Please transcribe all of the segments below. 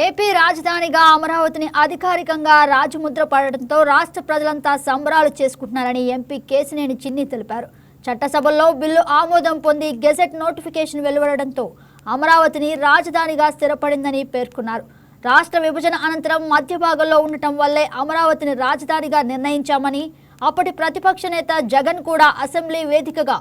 AP రాజధానిగా అమరావతిని అధికారికంగా రాజముద్ర పడడంతో రాష్ట్ర ప్రజలంతా సంబరాలు చేసుకుంటున్నారని ఎంపీ కేశినేని చిన్ని తెలిపారు. చట్టసభలో బిల్లు ఆమోదం పొంది గెజెట్ నోటిఫికేషన్ వెలువడడంతో అమరావతిని రాజధానిగా స్థిరపడిందని పేర్కొన్నారు. రాష్ట్ర విభజన అనంతరం మధ్య భాగంలో ఉండటం వల్లే అమరావతిని రాజధానిగా నిర్ణయించామని, అప్పటి ప్రతిపక్ష నేత జగన్ కూడా అసెంబ్లీ వేదికగా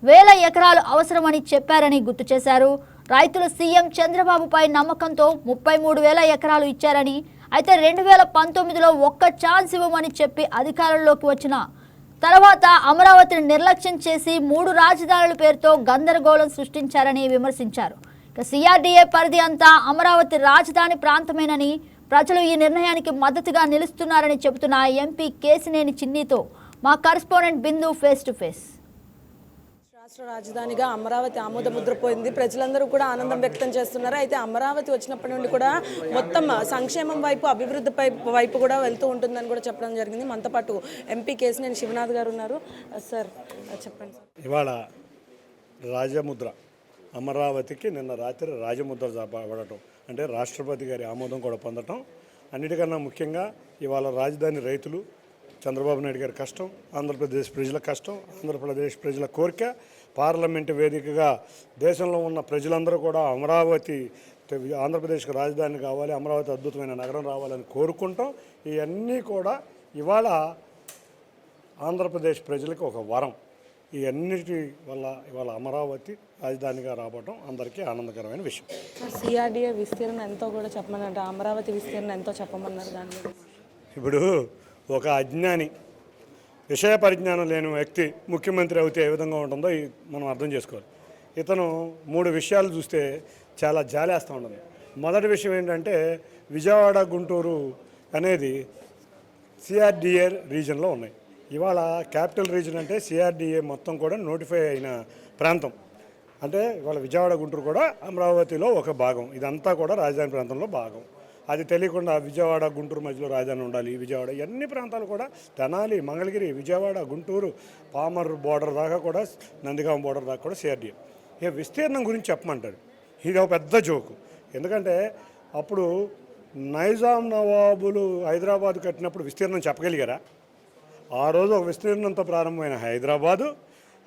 1000 ఎకరాలు అవసరమని చెప్పారని గుర్తు చేశారు. రైతులు సీఎం చంద్రబాబుపై నమ్మకంతో 33,000 ఎకరాలు ఇచ్చారని, అయితే 2019లో ఒక్క ఛాన్స్ ఇవ్వమని చెప్పి అధికారంలోకి వచ్చిన తర్వాత అమరావతిని నిర్లక్ష్యం చేసి 3 రాజధానుల పేరుతో గందరగోళం సృష్టించారని విమర్శించారు. సిఆర్డీఏ పరిధి అంతా అమరావతి రాజధాని ప్రాంతమేనని, ప్రజలు ఈ నిర్ణయానికి మద్దతుగా నిలుస్తున్నారని చెబుతున్న ఎంపీ కేశినేని చిన్నితో మా correspondent Bindu face to face. రాష్ట్ర రాజధానిగా అమరావతి ఆమోద ముద్ర పోయింది. ప్రజలందరూ కూడా ఆనందం వ్యక్తం చేస్తున్నారు. అయితే అమరావతి వచ్చినప్పటి నుండి కూడా మొత్తం సంక్షేమం వైపు, అభివృద్ధి వైపు కూడా వెళ్తూ ఉంటుందని కూడా చెప్పడం జరిగింది. మనతో పాటు ఎంపీ కేశినేని శివనాథ్ గారు ఉన్నారు. సార్ చెప్పండి. ఇవాళ రాజముద్ర అమరావతికి నిన్న రాత్రి రాజముద్ర పడటం అంటే రాష్ట్రపతి గారి ఆమోదం కూడా పొందటం, అన్నిటికన్నా ముఖ్యంగా ఇవాళ రాజధాని రైతులు, చంద్రబాబు నాయుడు గారి కష్టం, ఆంధ్రప్రదేశ్ ప్రజల కష్టం, ఆంధ్రప్రదేశ్ ప్రజల కోరిక, పార్లమెంటు వేదికగా దేశంలో ఉన్న ప్రజలందరూ కూడా అమరావతి ఆంధ్రప్రదేశ్కి రాజధాని కావాలి, అమరావతి అద్భుతమైన నగరం రావాలని కోరుకుంటాం. ఇవన్నీ కూడా ఇవాళ ఆంధ్రప్రదేశ్ ప్రజలకు ఒక వరం. ఈ అన్నిటి వల్ల ఇవాళ అమరావతి రాజధానిగా రావడం అందరికీ ఆనందకరమైన విషయం. సిఆర్డీఏ విస్తీర్ణం ఎంతో కూడా చెప్పమన్నారు, అమరావతి విస్తీర్ణం ఎంతో చెప్పమన్నారు. దాని ఇప్పుడు ఒక అజ్ఞాని, విషయ పరిజ్ఞానం లేని వ్యక్తి ముఖ్యమంత్రి అయితే ఏ విధంగా ఉంటుందో మనం అర్థం చేసుకోవాలి. ఇతను 3 విషయాలు చూస్తే చాలా జాలేస్తూ ఉంటుంది. మొదటి విషయం ఏంటంటే విజయవాడ, గుంటూరు అనేది సిఆర్డీఏ రీజన్లో ఉన్నాయి. ఇవాళ క్యాపిటల్ రీజన్ అంటే సిఆర్డీఏ మొత్తం కూడా నోటిఫై అయిన ప్రాంతం. అంటే ఇవాళ విజయవాడ, గుంటూరు కూడా అమరావతిలో ఒక భాగం. ఇదంతా కూడా రాజధాని ప్రాంతంలో భాగం. అది తెలియకుండా విజయవాడ, గుంటూరు మధ్యలో రాజధాని ఉండాలి. విజయవాడ అన్ని ప్రాంతాలు కూడా తెనాలి, మంగళగిరి, విజయవాడ, గుంటూరు, పామర్ బోర్డర్ దాకా కూడా, నందిగాం బోర్డర్ దాకా కూడా సిఆర్డీఏ. ఇక విస్తీర్ణం గురించి చెప్పమంటారు. ఇది ఒక పెద్ద జోకు. ఎందుకంటే అప్పుడు నైజాం నవాబులు హైదరాబాద్ కట్టినప్పుడు విస్తీర్ణం చెప్పగలిగారా? ఆ రోజు ఒక విస్తీర్ణంతో ప్రారంభమైన హైదరాబాదు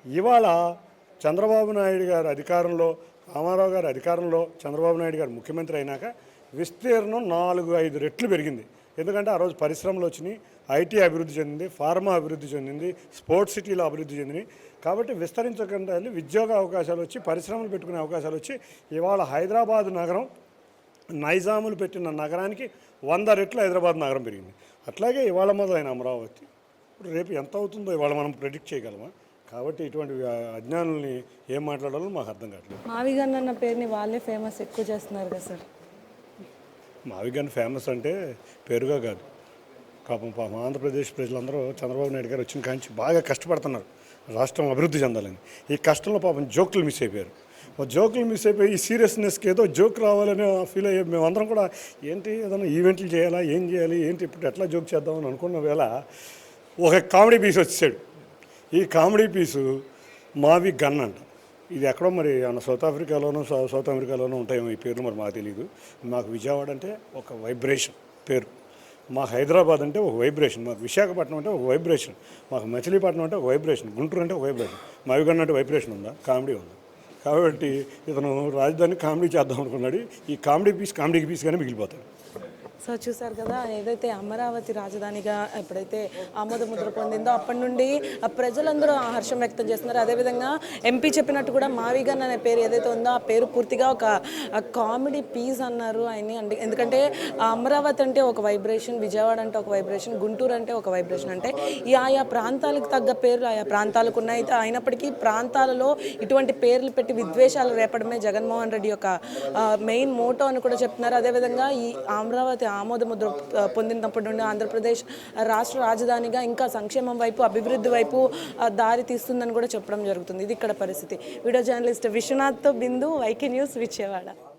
ఇవాళ చంద్రబాబు నాయుడు గారు అధికారంలో, రామారావు గారు అధికారంలో, చంద్రబాబు నాయుడు గారు ముఖ్యమంత్రి అయినాక విస్తీర్ణం 4-5 రెట్లు పెరిగింది. ఎందుకంటే ఆ రోజు పరిశ్రమలు వచ్చినాయి, ఐటీ అభివృద్ధి చెందింది, ఫార్మా అభివృద్ధి చెందింది, స్పోర్ట్స్ సిటీలో అభివృద్ధి చెందినాయి. కాబట్టి విస్తరించకుండా ఉద్యోగ అవకాశాలు వచ్చి, పరిశ్రమలు పెట్టుకునే అవకాశాలు వచ్చి ఇవాళ హైదరాబాద్ నగరం నైజాములు పెట్టిన నగరానికి 100 రెట్లు హైదరాబాద్ నగరం పెరిగింది. అట్లాగే ఇవాళ మొదలైన అమరావతి ఇప్పుడు రేపు ఎంత అవుతుందో ఇవాళ మనం ప్రెడిక్ట్ చేయగలమా? కాబట్టి ఇటువంటి అజ్ఞానుల్ని ఏం మాట్లాడాలో మాకు అర్థం కావట్లేదు. మావిగన్ అన్న పేరుని వాళ్ళే ఫేమస్ ఎక్కువ చేస్తున్నారు కదా సార్. మావిగన్ ఫేమస్ అంటే పేరుగా కాదు, పాపం ఆంధ్రప్రదేశ్ ప్రజలందరూ చంద్రబాబు నాయుడు గారు వచ్చిన కాంచి బాగా కష్టపడుతున్నారు రాష్ట్రం అభివృద్ధి చెందాలని. ఈ కష్టంలో పాపం జోకులు మిస్ అయిపోయారు. జోకులు మిస్ అయిపోయి ఈ సీరియస్నెస్కి ఏదో జోక్ రావాలని ఫీల్ అయ్యే మేమందరం కూడా ఏంటి ఏదైనా ఈవెంట్లు చేయాలా, ఏం చేయాలి, ఏంటి ఇప్పుడు ఎట్లా జోక్ చేద్దామని అనుకున్న వేళ ఒక కామెడీ పీస్ వచ్చేసాడు. ఈ కామెడీ పీసు మావి గన్ అంట. ఇది ఎక్కడో మరి సౌత్ అమెరికాలోనూ ఉంటాయేమో ఈ పేర్లు, మరి మాకు తెలియదు. మాకు విజయవాడ అంటే ఒక వైబ్రేషన్ పేరు, మాకు హైదరాబాద్ అంటే ఒక వైబ్రేషన్, మాకు విశాఖపట్నం అంటే ఒక వైబ్రేషన్, మాకు మచిలీపట్నం అంటే ఒక వైబ్రేషన్, గుంటూరు అంటే ఒక వైబ్రేషన్. మావిగన్ అంటే వైబ్రేషన్ ఉందా? కామెడీ ఉంది. కాబట్టి ఇతను రాజధాని కామెడీ చేద్దాం అనుకున్నాడు. ఈ కామెడీ పీస్గానే మిగిలిపోతాడు. సో చూసారు కదా, ఏదైతే అమరావతి రాజధానిగా ఎప్పుడైతే ఆమోద ముద్ర పొందిందో అప్పటి నుండి ప్రజలందరూ హర్షం వ్యక్తం చేస్తున్నారు. అదేవిధంగా ఎంపీ చెప్పినట్టు కూడా మావిగన్ అనే పేరు ఏదైతే ఉందో ఆ పేరు పూర్తిగా ఒక కామెడీ పీస్ అన్నారు ఆయన్ని. ఎందుకంటే అమరావతి అంటే ఒక వైబ్రేషన్, విజయవాడ అంటే ఒక వైబ్రేషన్, గుంటూరు అంటే ఒక వైబ్రేషన్. అంటే ఈ ఆయా ప్రాంతాలకు తగ్గ పేర్లు ఆయా ప్రాంతాలకు ఉన్నాయి. అయినప్పటికీ ప్రాంతాలలో ఇటువంటి పేర్లు పెట్టి విద్వేషాలు రేపడమే జగన్మోహన్ రెడ్డి యొక్క మెయిన్ మోటో అని కూడా చెప్తున్నారు. అదేవిధంగా ఈ అమరావతి ఆమోద ముద్ర పొందినప్పటి నుండి ఆంధ్రప్రదేశ్ రాష్ట్ర రాజధానిగా ఇంకా సంక్షేమం వైపు, అభివృద్ధి వైపు దారి తీస్తుందని కూడా చెప్పడం జరుగుతుంది. ఇది ఇక్కడ పరిస్థితి. వీడియో జర్నలిస్ట్ విశ్వనాథ్తో బిందు, వైకే న్యూస్, విజయవాడ.